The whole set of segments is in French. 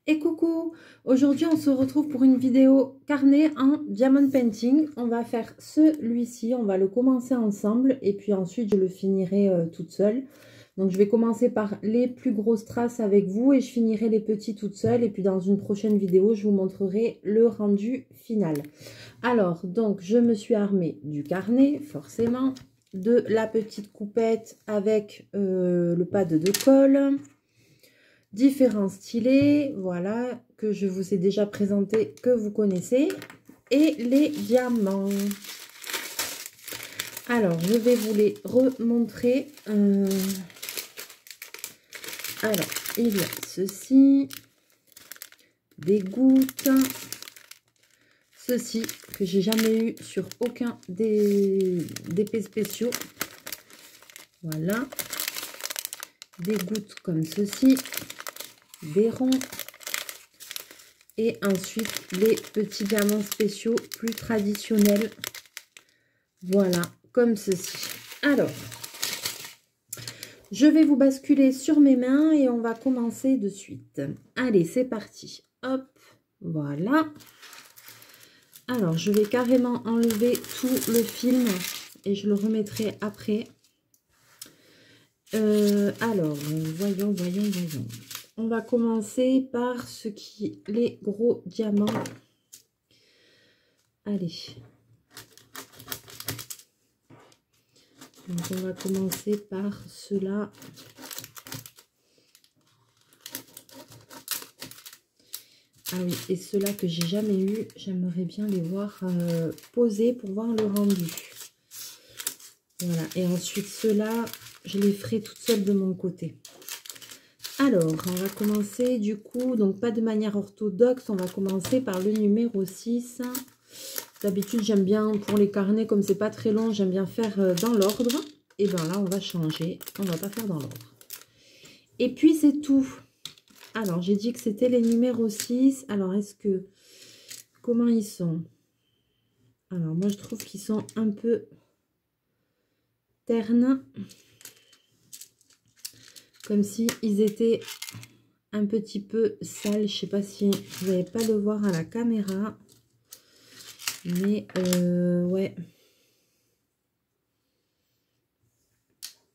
Et coucou, aujourd'hui on se retrouve pour une vidéo carnet en diamond painting. On va faire celui-ci, on va le commencer ensemble et puis ensuite je le finirai toute seule. Donc je vais commencer par les plus grosses traces avec vous et je finirai les petits toute seule. Et puis dans une prochaine vidéo, je vous montrerai le rendu final. Alors, donc je me suis armée du carnet, forcément, de la petite coupette avec le pad de colle, différents stylets, voilà, que je vous ai déjà présenté, que vous connaissez, et les diamants. Alors, je vais vous les remontrer. Alors, il y a ceci, des gouttes, ceci que j'ai jamais eu sur aucun des d'épées spéciaux. Voilà, des gouttes comme ceci, des ronds et ensuite les petits diamants spéciaux plus traditionnels. Voilà, comme ceci. Alors, je vais vous basculer sur mes mains et on va commencer de suite. Allez, c'est parti. Hop, voilà. Alors, je vais carrément enlever tout le film et je le remettrai après. Alors, voyons. On va commencer par les gros diamants. Allez. Donc, on va commencer par ceux-là. Ah oui, et ceux-là que j'ai jamais eu, j'aimerais bien les voir posés pour voir le rendu. Voilà, et ensuite ceux-là, je les ferai toute seule de mon côté. Alors, on va commencer du coup, donc pas de manière orthodoxe, on va commencer par le numéro 6. D'habitude, j'aime bien, pour les carnets, comme c'est pas très long, j'aime bien faire dans l'ordre. Et bien là, on va changer, on va pas faire dans l'ordre. Et puis, c'est tout. Alors, j'ai dit que c'était les numéros 6. Alors, comment ils sont? Alors, moi, je trouve qu'ils sont un peu ternes. Comme si ils étaient un petit peu sales. Je sais pas si vous n'allez pas le voir à la caméra. Mais, ouais.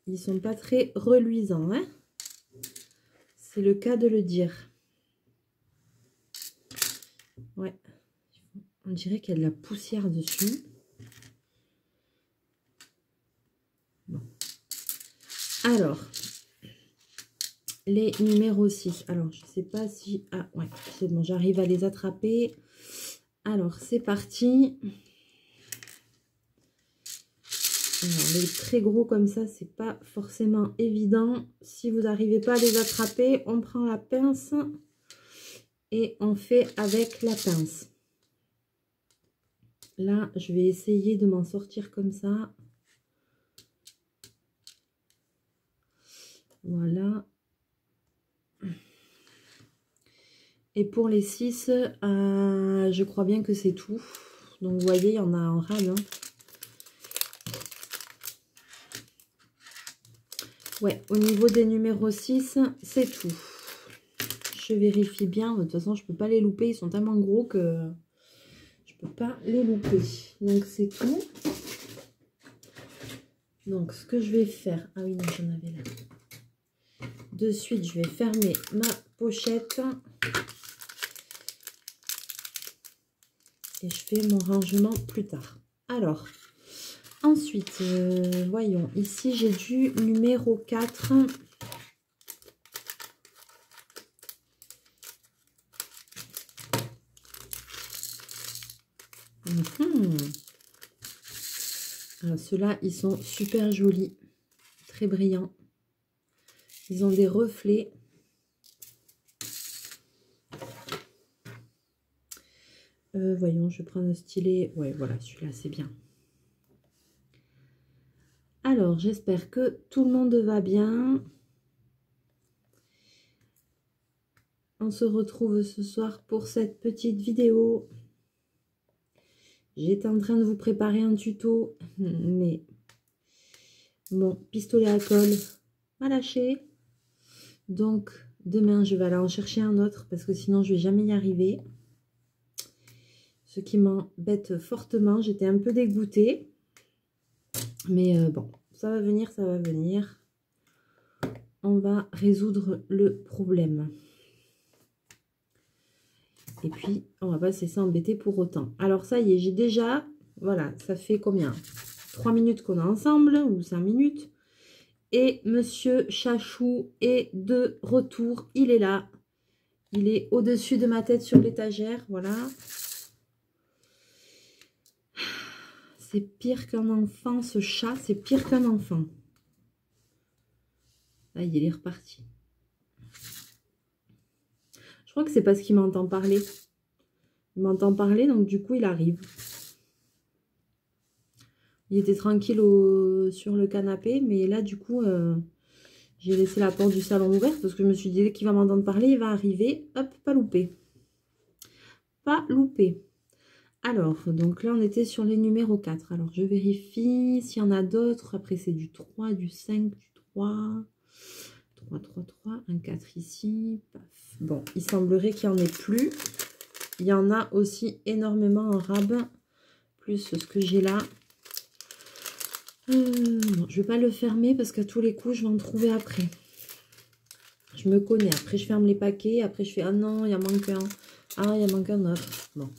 Ils sont pas très reluisants, hein? C'est le cas de le dire. Ouais. On dirait qu'il y a de la poussière dessus. Bon. Alors, les numéros 6. Alors, je sais pas si... Ah, ouais, c'est bon, j'arrive à les attraper. Alors, c'est parti. Alors, les très gros comme ça, c'est pas forcément évident. Si vous n'arrivez pas à les attraper, on prend la pince et on fait avec la pince. Là, je vais essayer de m'en sortir comme ça. Voilà. Et pour les 6, je crois bien que c'est tout. Donc, vous voyez, il y en a en rade. Hein. Ouais, au niveau des numéros 6, c'est tout. Je vérifie bien. De toute façon, je ne peux pas les louper. Ils sont tellement gros que je ne peux pas les louper. Donc, c'est tout. Donc, ce que je vais faire... Ah oui, non, j'en avais là. De suite, je vais fermer ma pochette. Et je fais mon rangement plus tard. Alors, ensuite, voyons. Ici, j'ai du numéro 4. Ceux-là, ils sont super jolis. Très brillants. Ils ont des reflets. Voyons, je prends un stylet. Ouais, voilà, celui-là, c'est bien. Alors, j'espère que tout le monde va bien. On se retrouve ce soir pour cette petite vidéo. J'étais en train de vous préparer un tuto, mais mon pistolet à colle m'a lâché. Donc, Demain, je vais aller en chercher un autre parce que sinon, je vais jamais y arriver. Ce qui m'embête fortement. J'étais un peu dégoûtée. Mais bon, ça va venir, ça va venir. On va résoudre le problème. Et puis, on va pas se laisser embêter pour autant. Alors, ça y est, j'ai déjà... Voilà, ça fait combien? 3 minutes qu'on est ensemble, ou 5 minutes. Et Monsieur Chachou est de retour. Il est là. Il est au-dessus de ma tête sur l'étagère. Voilà. C'est pire qu'un enfant, ce chat. C'est pire qu'un enfant. Là, il est reparti. Je crois que c'est parce qu'il m'entend parler. Il m'entend parler, donc du coup, il arrive. Il était tranquille sur le canapé, mais là, du coup, j'ai laissé la porte du salon ouverte parce que je me suis dit, dès qu'il va m'entendre parler, il va arriver. Hop, pas loupé. Pas loupé. Alors, donc là, on était sur les numéros 4. Alors, je vérifie s'il y en a d'autres. Après, c'est du 3, du 5, du 3. 3, 3, 3. Un 4 ici. Paf. Bon, il semblerait qu'il n'y en ait plus. Il y en a aussi énormément en rab. Plus ce que j'ai là. Non, je ne vais pas le fermer parce qu'à tous les coups, je vais en trouver après. Je me connais. Après, je ferme les paquets. Après, je fais, ah non, il y en manque un. Ah, il y en manque un autre. Bon.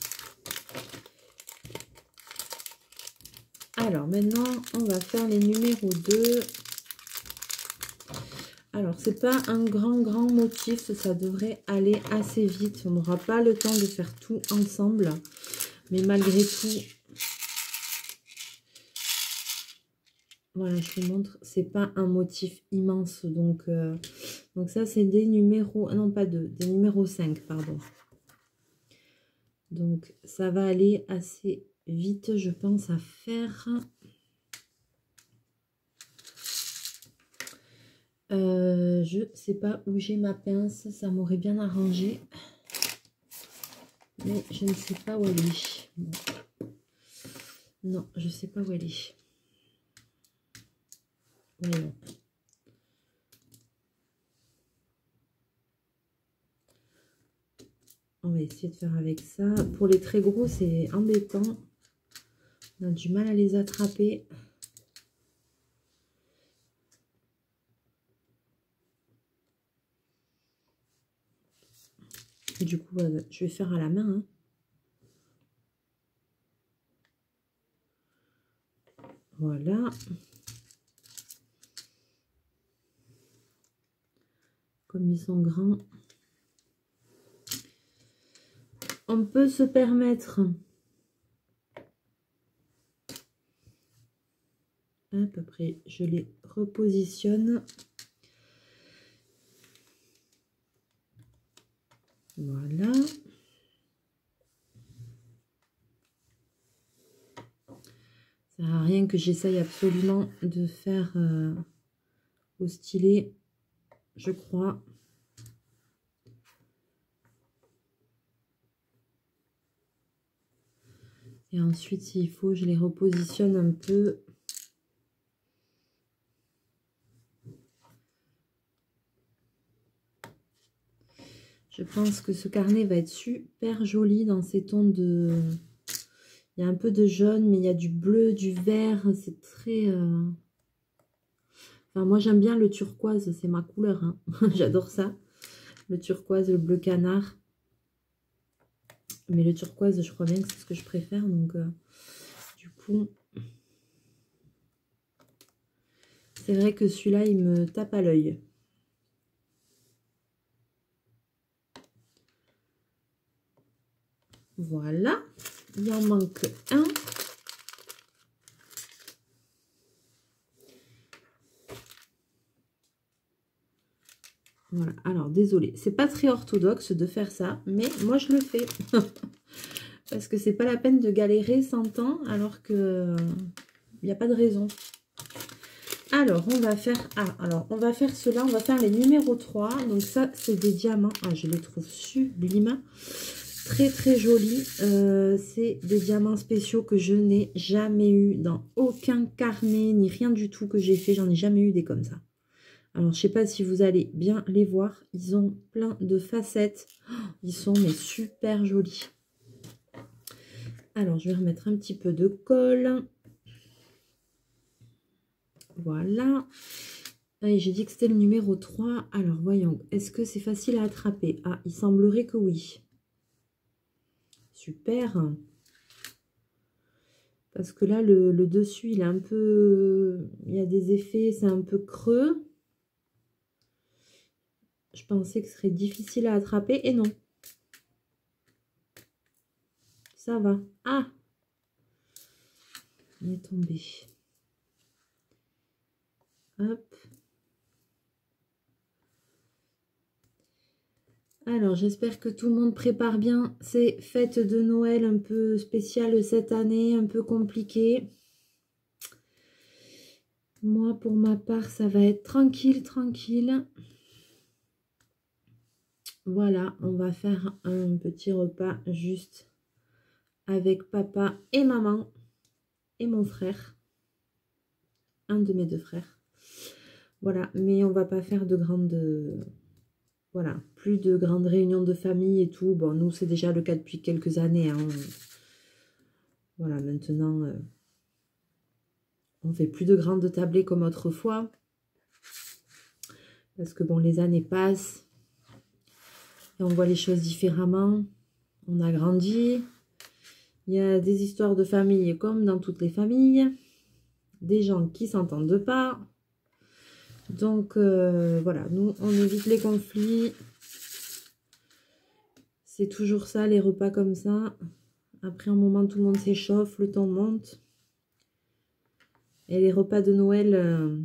Alors, maintenant, on va faire les numéros 2. Alors, c'est pas un grand motif. Ça devrait aller assez vite. On n'aura pas le temps de faire tout ensemble. Mais malgré tout... Voilà, je vous montre, c'est pas un motif immense. Donc ça, c'est des numéros... non, pas deux, des numéros 5, pardon. Donc, ça va aller assez vite, je pense, à faire. Je sais pas où j'ai ma pince. Ça m'aurait bien arrangé. Mais je ne sais pas où elle est. Bon. Non, je sais pas où elle est. Voyons. On va essayer de faire avec ça. Pour les très gros, c'est embêtant. On a du mal à les attraper. Et du coup, je vais faire à la main. Hein. Voilà. Comme ils sont grands, on peut se permettre. Hop, après, je les repositionne. Voilà. Ça sert à rien que j'essaye absolument de faire au stylet, je crois. Et ensuite, s'il faut, je les repositionne un peu. Je pense que ce carnet va être super joli dans ces tons de... Il y a un peu de jaune, mais il y a du bleu, du vert. C'est très... Enfin, moi, j'aime bien le turquoise. C'est ma couleur. Hein. J'adore ça. Le turquoise, le bleu canard. Mais le turquoise, je crois bien que c'est ce que je préfère. Donc, du coup... C'est vrai que celui-là, il me tape à l'œil. Voilà. Il en manque un. Voilà. Alors, désolé. C'est pas très orthodoxe de faire ça, mais moi, je le fais. Parce que c'est pas la peine de galérer 100 ans, alors que il n'y a pas de raison. Alors, on va faire... Ah, alors, on va faire cela. On va faire les numéros 3. Donc, ça, c'est des diamants. Ah, je les trouve sublimes. Très, très jolis. C'est des diamants spéciaux que je n'ai jamais eu dans aucun carnet, ni rien du tout que j'ai fait. J'en ai jamais eu des comme ça. Alors, je sais pas si vous allez bien les voir. Ils ont plein de facettes. Oh, ils sont mais super jolis. Alors, je vais remettre un petit peu de colle. Voilà. Allez, j'ai dit que c'était le numéro 3. Alors, voyons. Est-ce que c'est facile à attraper? Ah, il semblerait que oui. Super. Parce que là, le dessus, il est un peu... Il y a des effets, c'est un peu creux. Je pensais que ce serait difficile à attraper. Et non. Ça va. Ah! Il est tombé. Hop. Alors, j'espère que tout le monde prépare bien ces fêtes de Noël un peu spéciales cette année, un peu compliquées. Moi, pour ma part, ça va être tranquille, tranquille. Voilà, on va faire un petit repas juste avec papa et maman et mon frère. Un de mes deux frères. Voilà, mais on va pas faire de grandes... Voilà, plus de grandes réunions de famille et tout. Bon, nous, c'est déjà le cas depuis quelques années. Hein. Voilà, maintenant, on fait plus de grandes tablées comme autrefois. Parce que, bon, les années passent. Et on voit les choses différemment. On a grandi. Il y a des histoires de famille comme dans toutes les familles. Des gens qui ne s'entendent pas. Donc, voilà, nous, on évite les conflits. C'est toujours ça, les repas comme ça. Après un moment, tout le monde s'échauffe, le temps monte. Et les repas de Noël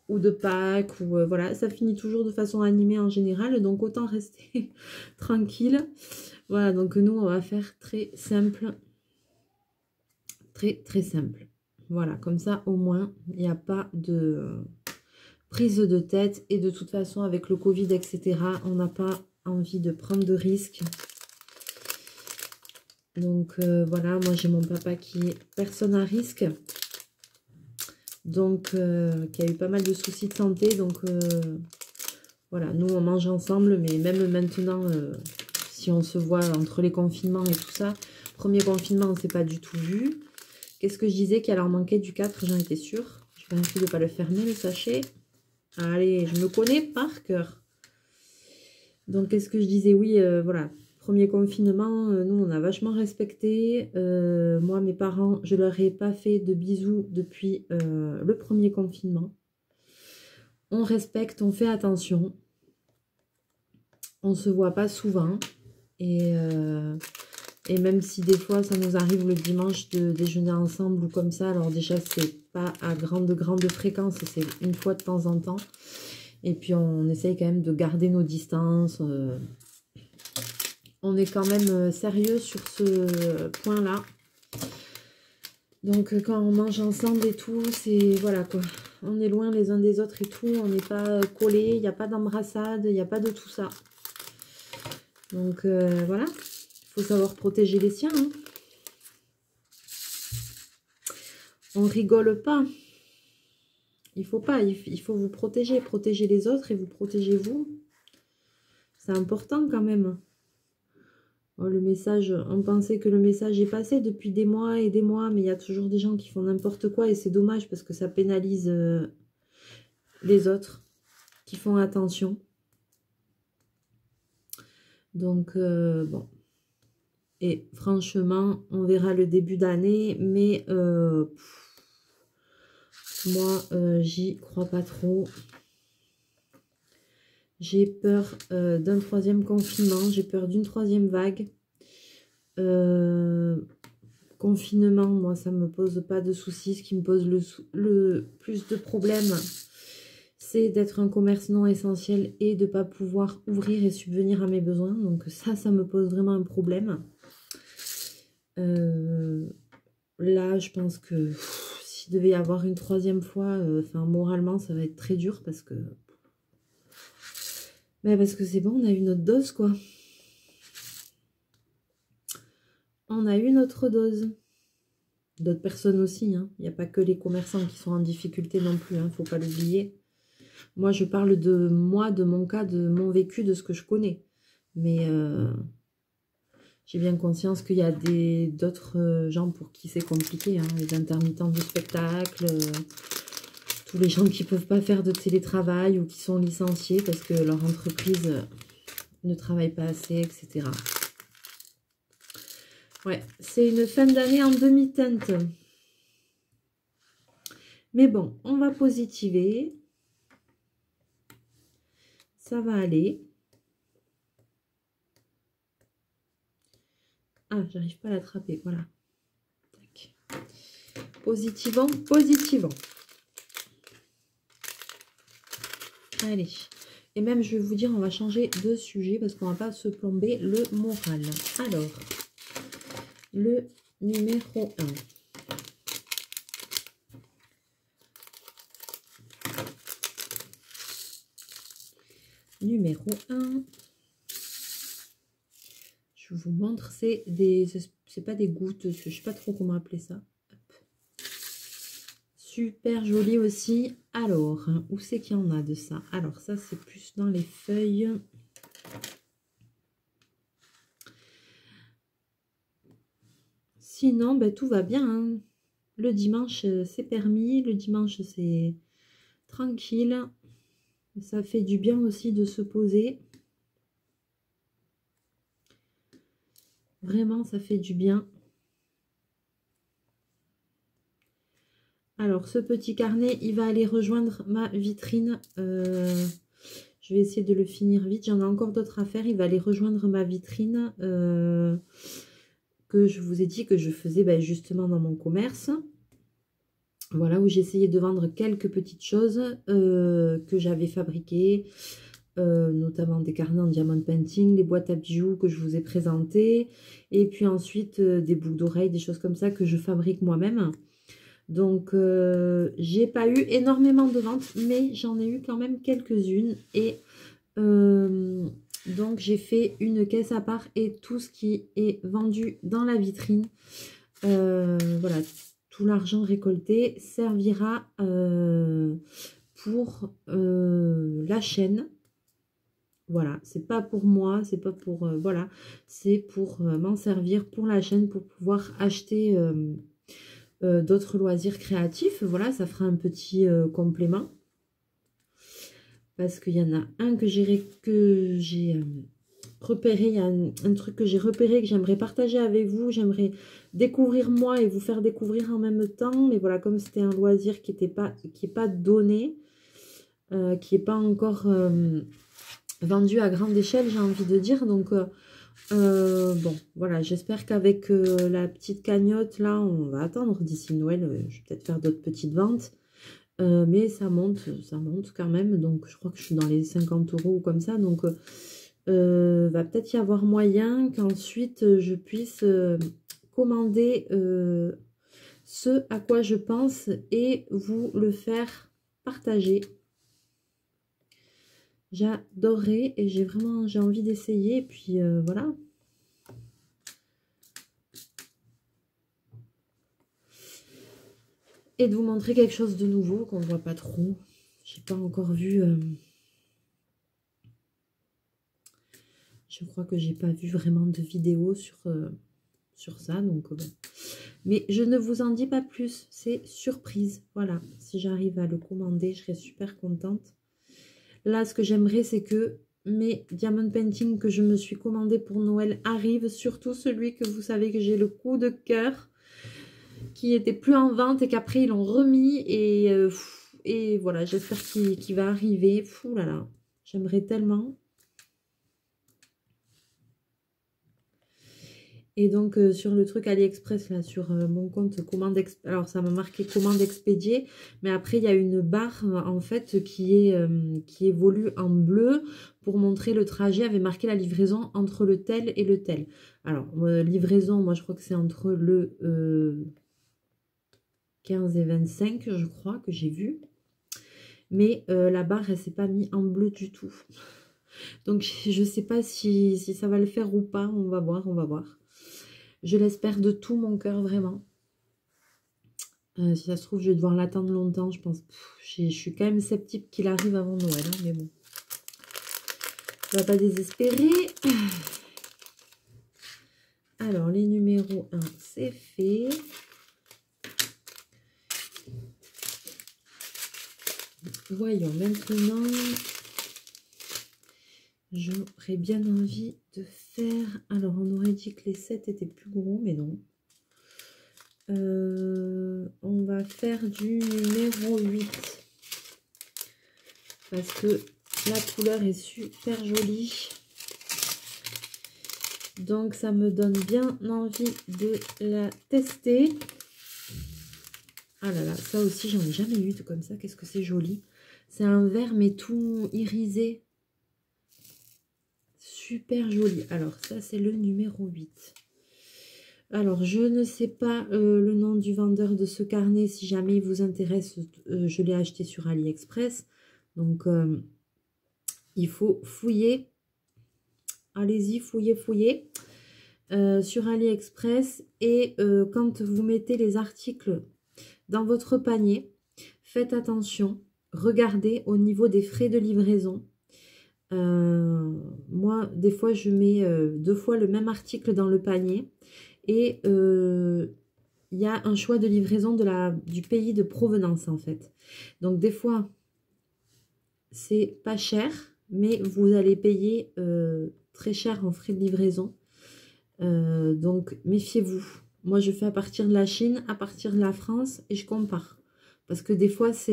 ou de Pâques, ou voilà, ça finit toujours de façon animée en général. Donc, autant rester tranquille. Voilà, donc nous, on va faire très simple. Très, très simple. Voilà, comme ça, au moins, il n'y a pas de prise de tête. Et de toute façon, avec le Covid, etc., on n'a pas envie de prendre de risques. Donc, voilà, moi, j'ai mon papa qui est personne à risque. Donc, qui a eu pas mal de soucis de santé. Donc, voilà, nous, on mange ensemble. Mais même maintenant, si on se voit entre les confinements et tout ça, premier confinement, on ne s'est pas du tout vu. Qu'est-ce que je disais qu'il leur manquait du 4, j'en étais sûre. Je vérifie de ne pas le fermer, le sachet. Allez, je me connais par cœur. Donc, qu'est-ce que je disais? Oui, voilà. Premier confinement, nous, on a vachement respecté. Moi, mes parents, je leur ai pas fait de bisous depuis le premier confinement. On respecte, on fait attention. On se voit pas souvent. Et même si des fois, ça nous arrive le dimanche de déjeuner ensemble ou comme ça. Alors déjà, c'est pas à grande fréquence. C'est une fois de temps en temps. Et puis, on essaye quand même de garder nos distances. On est quand même sérieux sur ce point-là. Donc, quand on mange ensemble et tout, c'est... Voilà, quoi. On est loin les uns des autres et tout. On n'est pas collés. Il n'y a pas d'embrassade. Il n'y a pas de tout ça. Donc, voilà. Il faut savoir protéger les siens. Hein. On rigole pas. Il faut pas. Il faut vous protéger. Protéger les autres et vous protéger vous. C'est important quand même. Oh, le message, on pensait que le message est passé depuis des mois et des mois, mais il y a toujours des gens qui font n'importe quoi et c'est dommage parce que ça pénalise les autres qui font attention. Donc, bon. Et franchement, on verra le début d'année, mais moi, j'y crois pas trop. J'ai peur d'un troisième confinement, j'ai peur d'une troisième vague. Confinement, moi, ça me pose pas de soucis. Ce qui me pose le plus de problèmes, c'est d'être un commerce non essentiel et de ne pas pouvoir ouvrir et subvenir à mes besoins. Donc ça me pose vraiment un problème. Là, je pense que s'il devait y avoir une troisième fois, moralement, ça va être très dur parce que... Mais parce que c'est bon, on a eu notre dose, quoi. On a eu notre dose. D'autres personnes aussi, hein. Il n'y a pas que les commerçants qui sont en difficulté non plus, hein, faut pas l'oublier. Moi, je parle de moi, de mon cas, de mon vécu, de ce que je connais. Mais j'ai bien conscience qu'il y a d'autres gens pour qui c'est compliqué. Hein, les intermittents du spectacle, tous les gens qui ne peuvent pas faire de télétravail ou qui sont licenciés parce que leur entreprise ne travaille pas assez, etc. Ouais, c'est une fin d'année en demi-teinte. Mais bon, on va positiver. Ça va aller. Ah, j'arrive pas à l'attraper, voilà. Tac. Positivons, positivons. Allez. Et même, je vais vous dire, on va changer de sujet parce qu'on va pas se plomber le moral. Alors, le numéro 1. Numéro 1. Je vous montre, c'est pas des gouttes, je sais pas trop comment appeler ça. Hop. Super joli aussi. Alors, où c'est qu'il y en a de ça? Alors, ça, c'est plus dans les feuilles. Sinon, ben, tout va bien. Hein. Le dimanche, c'est permis. Le dimanche, c'est tranquille. Ça fait du bien aussi de se poser. Vraiment, ça fait du bien. Alors, ce petit carnet, il va aller rejoindre ma vitrine. Je vais essayer de le finir vite. J'en ai encore d'autres à faire. Il va aller rejoindre ma vitrine que je vous ai dit que je faisais justement dans mon commerce. Voilà, où j'essayais de vendre quelques petites choses que j'avais fabriquées. Notamment des carnets en diamond painting, les boîtes à bijoux que je vous ai présentées. Et puis ensuite, des boucles d'oreilles, des choses comme ça que je fabrique moi-même. Donc, j'ai pas eu énormément de ventes, mais j'en ai eu quand même quelques-unes. Et donc, j'ai fait une caisse à part et tout ce qui est vendu dans la vitrine. Voilà, tout l'argent récolté servira pour la chaîne. Voilà, c'est pas pour moi, c'est pas pour... voilà, c'est pour m'en servir pour la chaîne, pour pouvoir acheter... d'autres loisirs créatifs. Voilà, ça fera un petit complément. Parce qu'il y en a un que j'ai repéré. Il y a un truc que j'ai repéré, que j'aimerais partager avec vous. J'aimerais découvrir moi et vous faire découvrir en même temps. Mais voilà, comme c'était un loisir qui n'est pas donné, qui n'est pas encore vendu à grande échelle, j'ai envie de dire. Donc... bon, voilà, j'espère qu'avec la petite cagnotte, là, on va attendre d'ici Noël. Je vais peut-être faire d'autres petites ventes. Mais ça monte quand même. Donc, je crois que je suis dans les 50 € ou comme ça. Donc, va peut-être y avoir moyen qu'ensuite, je puisse commander ce à quoi je pense et vous le faire partager. J'adorerais et j'ai envie d'essayer. Et puis voilà. Et de vous montrer quelque chose de nouveau qu'on ne voit pas trop. J'ai pas encore vu. Je crois que j'ai pas vu vraiment de vidéo sur ça. Donc bon. Mais je ne vous en dis pas plus. C'est surprise. Voilà. Si j'arrive à le commander, je serai super contente. Là, ce que j'aimerais, c'est que mes diamond painting que je me suis commandé pour Noël arrivent. Surtout celui que vous savez que j'ai le coup de cœur, qui était plus en vente et qu'après ils l'ont remis. Et voilà, j'espère qu'il va arriver. Fou là là, j'aimerais tellement. Et donc, sur le truc AliExpress, là, sur mon compte commande expédiée, alors ça m'a marqué commande expédiée, mais après, il y a une barre, en fait, qui évolue en bleu pour montrer le trajet, avait marqué la livraison entre le tel et le tel. Alors, livraison, moi, je crois que c'est entre le 15 et 25, je crois, que j'ai vu. Mais la barre, elle s'est pas mise en bleu du tout. Donc, je sais pas si ça va le faire ou pas. On va voir, on va voir. Je l'espère de tout mon cœur, vraiment. Si ça se trouve, je vais devoir l'attendre longtemps, je pense. Je suis quand même sceptique qu'il arrive avant Noël, hein, mais bon. On va pas désespérer. Alors, les numéros 1, c'est fait. Voyons maintenant. J'aurais bien envie de faire... Alors, on aurait dit que les 7 étaient plus gros, mais non. On va faire du numéro 8. Parce que la couleur est super jolie. Donc, ça me donne bien envie de la tester. Ah là là, ça aussi, j'en ai jamais eu comme ça. Qu'est-ce que c'est joli. C'est un vert, mais tout irisé. Super joli. Alors, ça, c'est le numéro 8. Alors, je ne sais pas le nom du vendeur de ce carnet. Si jamais il vous intéresse, je l'ai acheté sur AliExpress. Donc, il faut fouiller. Allez-y, fouillez, fouillez. Sur AliExpress. Et quand vous mettez les articles dans votre panier, faites attention. Regardez au niveau des frais de livraison. Moi, des fois, je mets 2 fois le même article dans le panier. Et il y a un choix de livraison du pays de provenance, en fait. Donc, des fois, c'est pas cher, mais vous allez payer très cher en frais de livraison. Donc, méfiez-vous. Moi, je fais à partir de la Chine, à partir de la France, et je compare. Parce que des fois, ça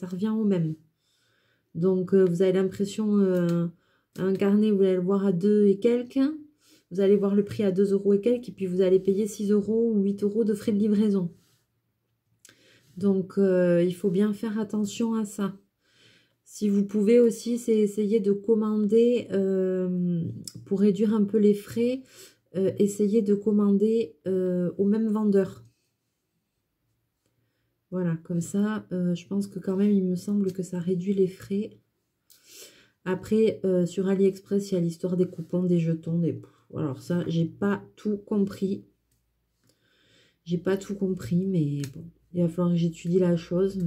revient au même. Donc, vous avez l'impression, un carnet, vous allez le voir à 2 et quelques. Vous allez voir le prix à 2 € et quelques. Et puis, vous allez payer 6 € ou 8 € de frais de livraison. Donc, il faut bien faire attention à ça. Si vous pouvez aussi, c'est essayer de commander, pour réduire un peu les frais, essayez de commander au même vendeur. Voilà, comme ça, je pense que quand même, il me semble que ça réduit les frais. Après, sur AliExpress, il y a l'histoire des coupons, des jetons, Alors ça, j'ai pas tout compris. J'ai pas tout compris, mais bon, il va falloir que j'étudie la chose.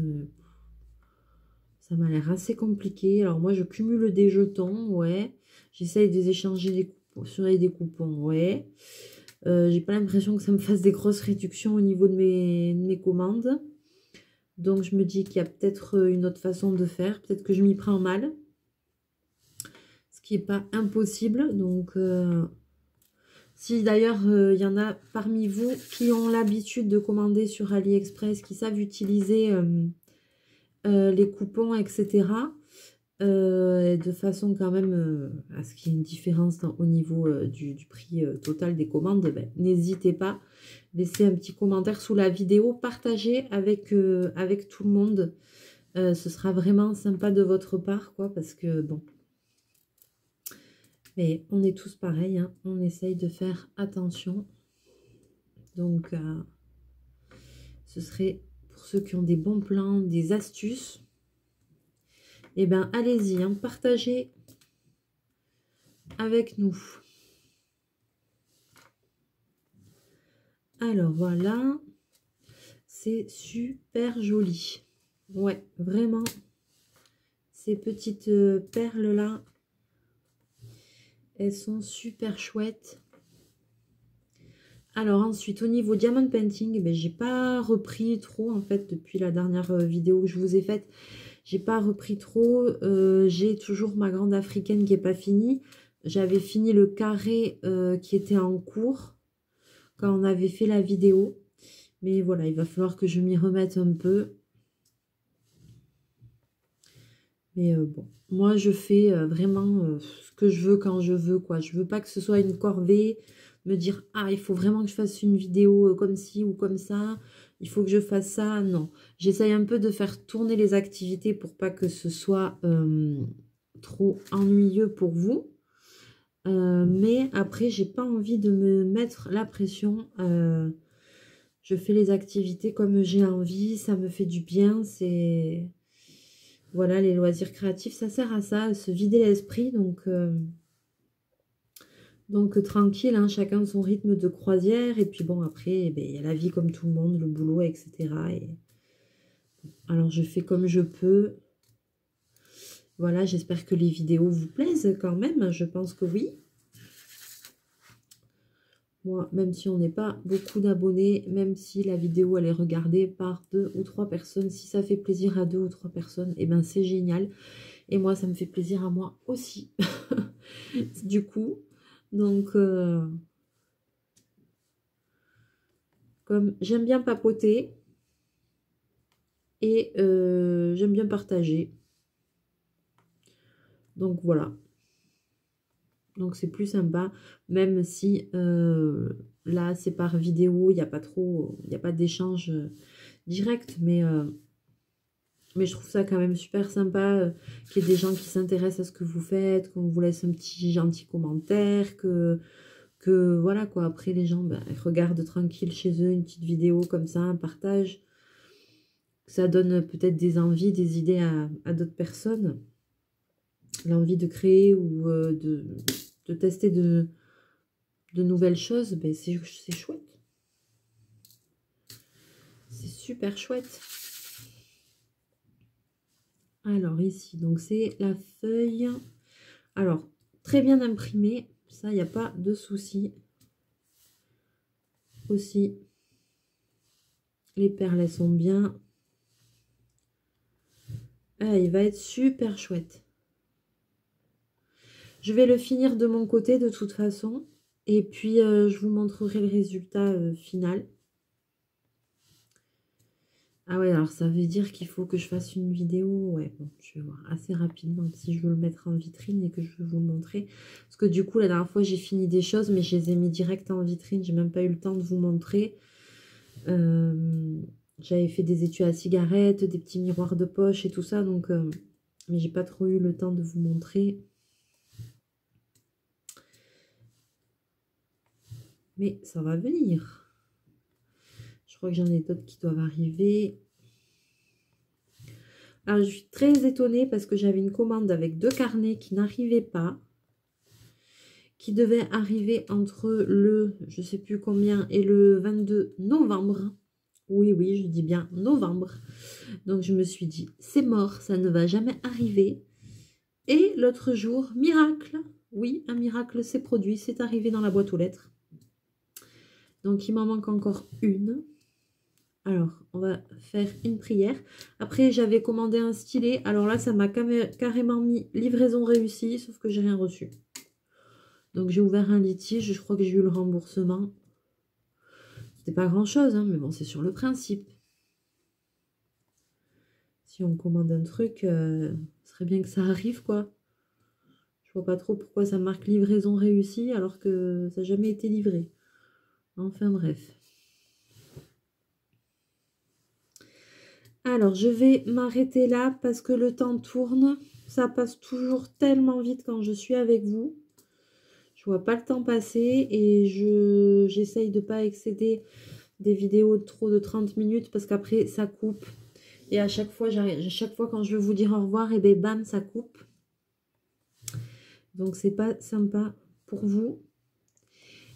Ça m'a l'air assez compliqué. Alors moi, je cumule des jetons, ouais. J'essaye de les échanger sur des coupons, ouais. J'ai pas l'impression que ça me fasse des grosses réductions au niveau de mes commandes. Donc, je me dis qu'il y a peut-être une autre façon de faire. Peut-être que je m'y prends mal. Ce qui n'est pas impossible. Donc, si d'ailleurs, il y en a parmi vous qui ont l'habitude de commander sur AliExpress, qui savent utiliser les coupons, etc., de façon quand même à ce qu'il y ait une différence au niveau du prix total des commandes, ben, n'hésitez pas, laissez un petit commentaire sous la vidéo, partagez avec tout le monde, ce sera vraiment sympa de votre part, quoi, parce que bon, mais on est tous pareils, hein, on essaye de faire attention, donc ce serait pour ceux qui ont des bons plans, des astuces. Eh bien, allez-y, hein, partagez avec nous. Alors, voilà. C'est super joli. Ouais, vraiment. Ces petites perles-là, elles sont super chouettes. Alors, ensuite, au niveau Diamond Painting, ben, j'ai pas repris trop, en fait, depuis la dernière vidéo que je vous ai faite. J'ai pas repris trop. J'ai toujours ma grande africaine qui n'est pas finie. J'avais fini le carré qui était en cours quand on avait fait la vidéo. Mais voilà, il va falloir que je m'y remette un peu. Mais bon, moi je fais vraiment ce que je veux quand je veux, quoi. Je veux pas que ce soit une corvée, me dire « Ah, il faut vraiment que je fasse une vidéo comme ci ou comme ça. Il faut que je fasse ça. » Non, j'essaye un peu de faire tourner les activités pour pas que ce soit trop ennuyeux pour vous. Mais après, j'ai pas envie de me mettre la pression. Je fais les activités comme j'ai envie, ça me fait du bien, c'est... Voilà, les loisirs créatifs, ça sert à ça, à se vider l'esprit, donc Donc tranquille, hein, chacun son rythme de croisière. Et puis bon, après, il y a la vie comme tout le monde, le boulot, etc. Alors je fais comme je peux. Voilà, j'espère que les vidéos vous plaisent quand même. Je pense que oui. Moi, même si on n'est pas beaucoup d'abonnés, même si la vidéo elle est regardée par 2 ou 3 personnes, si ça fait plaisir à 2 ou 3 personnes, et ben c'est génial. Et moi, ça me fait plaisir à moi aussi. Du coup, donc, comme j'aime bien papoter et j'aime bien partager. Donc voilà. Donc c'est plus sympa, même si là c'est par vidéo, il n'y a pas trop, il n'y a pas d'échange direct, mais je trouve ça quand même super sympa qu'il y ait des gens qui s'intéressent à ce que vous faites, qu'on vous laisse un petit gentil commentaire, que voilà quoi, après les gens ils regardent tranquille chez eux une petite vidéo comme ça, un partage. Ça donne peut-être des envies, des idées à d'autres personnes. L'envie de créer ou de tester de nouvelles choses, ben c'est chouette. C'est super chouette. Alors ici, donc c'est la feuille. Alors, très bien imprimée. Ça, il n'y a pas de souci. Aussi, les perles, elles sont bien. Ah, il va être super chouette. Je vais le finir de mon côté de toute façon. Et puis, je vous montrerai le résultat final. Ah ouais, alors ça veut dire qu'il faut que je fasse une vidéo. Ouais, bon, je vais voir assez rapidement si je veux le mettre en vitrine et que je veux vous le montrer. Parce que du coup, la dernière fois, j'ai fini des choses, mais je les ai mis direct en vitrine. J'ai même pas eu le temps de vous montrer. J'avais fait des étuis à cigarettes, des petits miroirs de poche et tout ça. Donc, mais j'ai pas trop eu le temps de vous montrer. Mais ça va venir. Je crois que j'en ai d'autres qui doivent arriver. Alors, je suis très étonnée parce que j'avais une commande avec 2 carnets qui n'arrivaient pas. Qui devaient arriver entre le, je sais plus combien, et le 22 novembre. Oui, oui, je dis bien novembre. Donc, je me suis dit, c'est mort, ça ne va jamais arriver. Et l'autre jour, miracle. Oui, un miracle s'est produit, c'est arrivé dans la boîte aux lettres. Donc, il m'en manque encore une. Alors, on va faire une prière. Après, j'avais commandé un stylet. Alors là, ça m'a carrément mis livraison réussie, sauf que j'ai rien reçu. Donc, j'ai ouvert un litige. Je crois que j'ai eu le remboursement. C'était pas grand-chose, hein, mais bon, c'est sur le principe. Si on commande un truc, ce serait bien que ça arrive, quoi. Je vois pas trop pourquoi ça marque livraison réussie alors que ça n'a jamais été livré. Enfin, bref. Alors, je vais m'arrêter là parce que le temps tourne. Ça passe toujours tellement vite quand je suis avec vous. Je vois pas le temps passer et j'essaye de ne pas excéder des vidéos trop de 30 minutes parce qu'après, ça coupe. Et à chaque fois quand je veux vous dire au revoir, et bien bam, ça coupe. Donc, c'est pas sympa pour vous.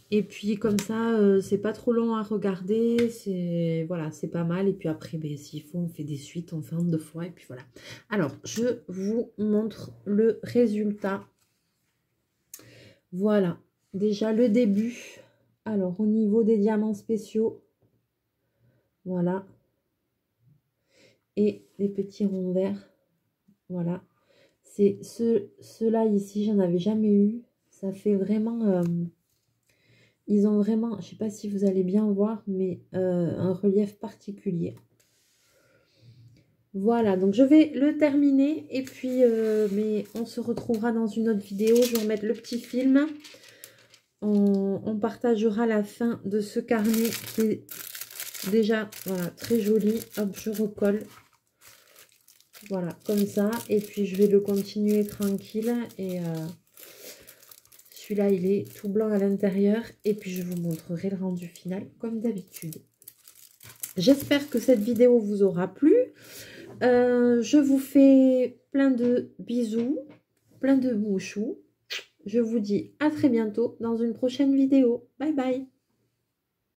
Et puis comme ça, c'est pas trop long à regarder, c'est voilà, c'est pas mal. Et puis après, ben, s'il faut, on fait des suites, on fait en 2 fois, et puis voilà. Alors, je vous montre le résultat. Voilà, déjà le début. Alors, au niveau des diamants spéciaux, voilà. Et les petits ronds verts, voilà. C'est ceux-là ici, j'en avais jamais eu. Ça fait vraiment... ils ont vraiment, je sais pas si vous allez bien voir, mais un relief particulier. Voilà, donc je vais le terminer. Et puis, mais on se retrouvera dans une autre vidéo. Je vais remettre le petit film. On partagera la fin de ce carnet qui est déjà voilà, très joli. Hop, je recolle. Voilà, comme ça. Et puis, je vais le continuer tranquille. Et... celui-là, il est tout blanc à l'intérieur. Et puis, je vous montrerai le rendu final comme d'habitude. J'espère que cette vidéo vous aura plu. Je vous fais plein de bisous, plein de mouchous. je vous dis à très bientôt dans une prochaine vidéo. Bye bye.